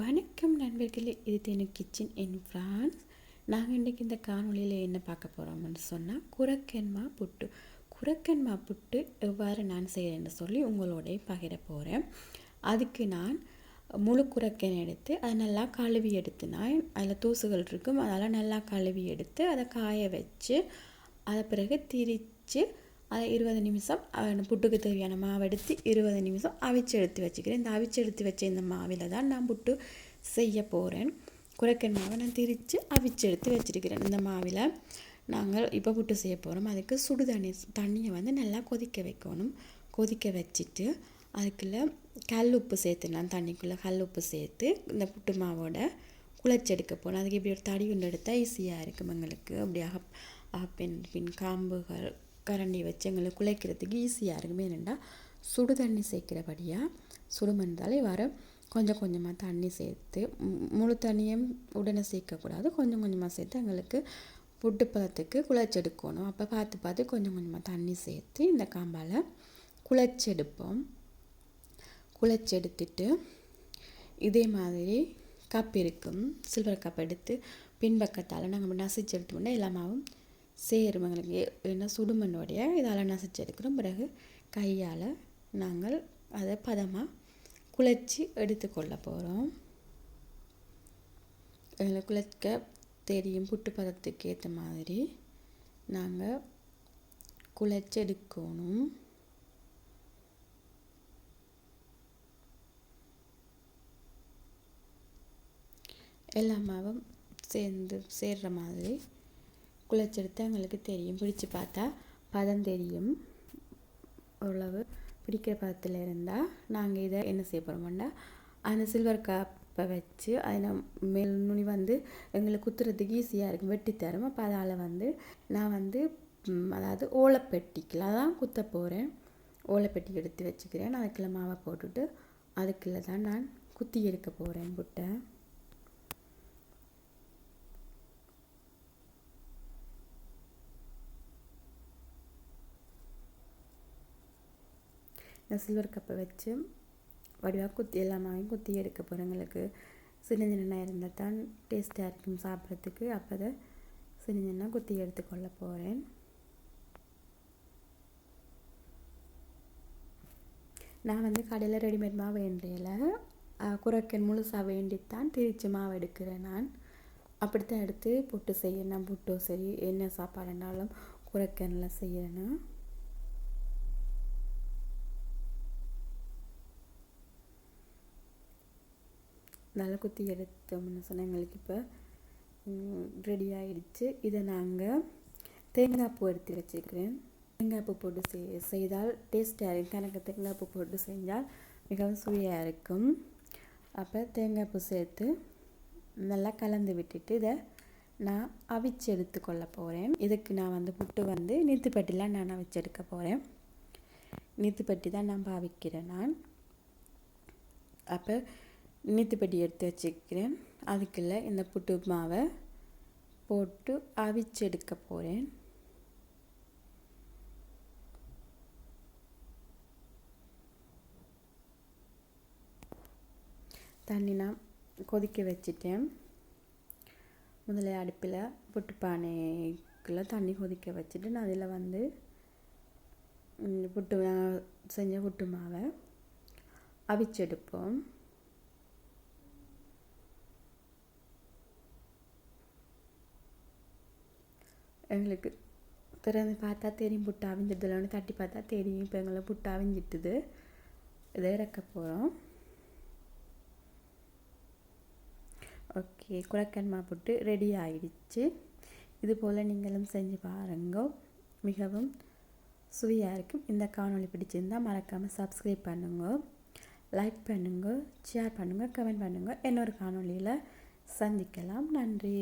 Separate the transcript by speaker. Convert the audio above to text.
Speaker 1: வணக்கம் நண்பர்களே, இது தேனு கிச்சன் இன் ஃப்ரான்ஸ். நாங்கள் இன்றைக்கி இந்த காணொலியில் என்ன பார்க்க போகிறோம்னு சொன்னால் குரக்கன்மா புட்டு எவ்வாறு நான் செய்கிறேன்னு சொல்லி உங்களோட பகிர போகிறேன். அதுக்கு நான் முழு குரக்கன் எடுத்து அதை நல்லா கழுவி எடுத்து, நான் அதில் தூசுகள் இருக்கும், அதெல்லாம் நல்லா கழுவி எடுத்து அதை காய வச்சு அதை பிறகு திரித்து அதை 20 நிமிஷம் புட்டுக்கு தேவையான மாவு எடுத்து 20 நிமிஷம் அவிச்சு எடுத்து வச்சுக்கிறேன். இந்த அவிச்சு எடுத்து வச்ச இந்த மாவில் தான் நான் புட்டு செய்ய போகிறேன். குரக்கன் மாவை நான் திரித்து அவிச்சு எடுத்து வச்சுருக்கிறேன். இந்த மாவில் நாங்கள் இப்போ புட்டு செய்ய போகிறோம். அதுக்கு சுடு தண்ணியை வந்து நல்லா கொதிக்க வைக்கணும். கொதிக்க வச்சுட்டு அதுக்குள்ளே கல் உப்பு சேர்த்து, நான் தண்ணிக்குள்ளே கல் உப்பு சேர்த்து இந்த புட்டு மாவோட குழச்செடுக்க போகிறோம். அதுக்கு இப்படி ஒரு தடி ஒன்று எடுத்தால் ஈஸியாக இருக்கும் எங்களுக்கு. அப்படியாக பின் காம்புகள் கரண்டி வச்சு எங்களுக்கு குழைக்கிறதுக்கு ஈஸியாக இருக்குமே. என்னென்னா சுடு தண்ணி சேர்க்கிறபடியாக சுடுமந்தாலே வர கொஞ்சம் கொஞ்சமாக தண்ணி சேர்த்து, முழு தண்ணியும் உடனே சேர்க்கக்கூடாது, கொஞ்சம் கொஞ்சமாக சேர்த்து எங்களுக்கு புட்டு பதத்துக்கு குழைச்செடுக்கணும். அப்போ பார்த்து கொஞ்சம் கொஞ்சமாக தண்ணி சேர்த்து இந்த காம்பால் குழைச்செடுப்போம். குழைச்செடுத்துட்டு இதே மாதிரி கப் இருக்கும், சில்வர் கப் எடுத்து பின்பக்கத்தால் நாங்கள் நசிச்சு எடுத்தோம்னா எல்லாமாவும் சேரும் எங்களுக்கு. என்ன சுடுமண்ணோடைய இதால் நசிச்சு எடுக்கிறோம். பிறகு கையால் நாங்கள் அதை பதமாக குழைச்சி எடுத்துக்கொள்ள போகிறோம். எங்களை குழைக்க தெரியும், புட்டு பதத்துக்கு ஏற்ற மாதிரி நாங்கள் குழைச்சி எடுக்கணும். எல்லா மாவும் சேர்ற மாதிரி குழைச்செடுத்து எங்களுக்கு தெரியும். பிடிச்சி பார்த்தா பதம் தெரியும். ஓரளவு பிடிக்கிற பதத்தில் இருந்தால் நாங்கள் இதை என்ன செய்ய போகிறோம்னா, அந்த சில்வர் கப்பை வச்சு அதை மேல் நுனி வந்து எங்களுக்கு குத்துறதுக்கு ஈஸியாக இருக்கும், வெட்டி தரும். அப்போ அதால் நான் அதாவது ஓலைப்பெட்டிக்கில் தான் குத்த போகிறேன். ஓலைப்பெட்டி எடுத்து வச்சுக்கிறேன். அதுக்குள்ளே மாவை போட்டுட்டு அதுக்குள்ளே தான் நான் குத்தி எடுக்க போகிறேன் புட்டை. சில்வர் கப்பை வச்சு வடிவாக குத்தி எல்லாமாவையும் குத்தி எடுக்க போகிறவங்களுக்கு சின்ன சின்ன இருந்தால் தான் டேஸ்ட்டாக இருக்கும் சாப்பிட்றதுக்கு. அப்போ அதை சின்ன சின்ன குத்தி எடுத்துக்கொள்ள போகிறேன். நான் கடையில் ரெடிமேட் மாவு வேண்டியல குரக்கன் முழுசாக வேண்டித்தான் திரிச்சு மாவு எடுக்கிறேன். நான் அப்படித்தான் எடுத்து புட்டு செய்யணும். நான் புட்டோ சரி என்ன சாப்பாடுனாலும் குரக்கனில் செய்யறேன்னா நல்லா குத்தி எடுத்தோம்னு சொன்னால் எங்களுக்கு இப்போ ரெடி ஆகிடுச்சு. இதை நாங்கள் தேங்காய் பூ எடுத்து வச்சுருக்கிறேன். தேங்காய் பூ போட்டு செய்தால் டேஸ்ட்டாக இருக்கும். எனக்கு தேங்காய் பூ போட்டு செஞ்சால் மிகவும் சுவையாக இருக்கும். அப்போ தேங்காய் பூ சேர்த்து நல்லா கலந்து விட்டுட்டு இதை நான் அவிச்சு எடுத்துக்கொள்ள போகிறேன். இதுக்கு நான் புட்டு நீத்துப்பட்டிலாம் நான் அவிச்சு எடுக்க போகிறேன். நீத்துப்பட்டி தான் நான் பாவிக்கிறேன். நான் அப்போ நீத்துப்பட்டி எடுத்து வச்சுக்கிறேன். அதுக்குள்ளே இந்த புட்டு மாவை போட்டு அவிச்சு எடுக்க போகிறேன். தண்ணி நான் கொதிக்க வச்சுட்டேன். முதல்ல அடுப்பில் புட்டு பானைக்குள்ளே தண்ணி கொதிக்க வச்சுட்டு நான் அதில் புட்டு செஞ்ச புட்டு மாவை அவிச்செடுப்போம். எங்களுக்கு திறந்து பார்த்தா தெரியும் புட்டு அவிஞ்சிடுதுலன்னு, தட்டி பார்த்தா தெரியும். இப்போ எங்களை புட்டு அவிஞ்சிட்டுது. இதை இறக்க போகிறோம். ஓகே, குரக்கன்மா புட்டு ரெடி ஆகிடுச்சு. இது போல் நீங்களும் செஞ்சு பாருங்க, மிகவும் சுவையாக இருக்கும். இந்த காணொளி பிடிச்சிருந்தால் மறக்காமல் சப்ஸ்கிரைப் பண்ணுங்க, லைக் பண்ணுங்க, ஷேர் பண்ணுங்கள், கமெண்ட் பண்ணுங்கள். இன்னொரு காணொளியில் சந்திக்கலாம். நன்றி.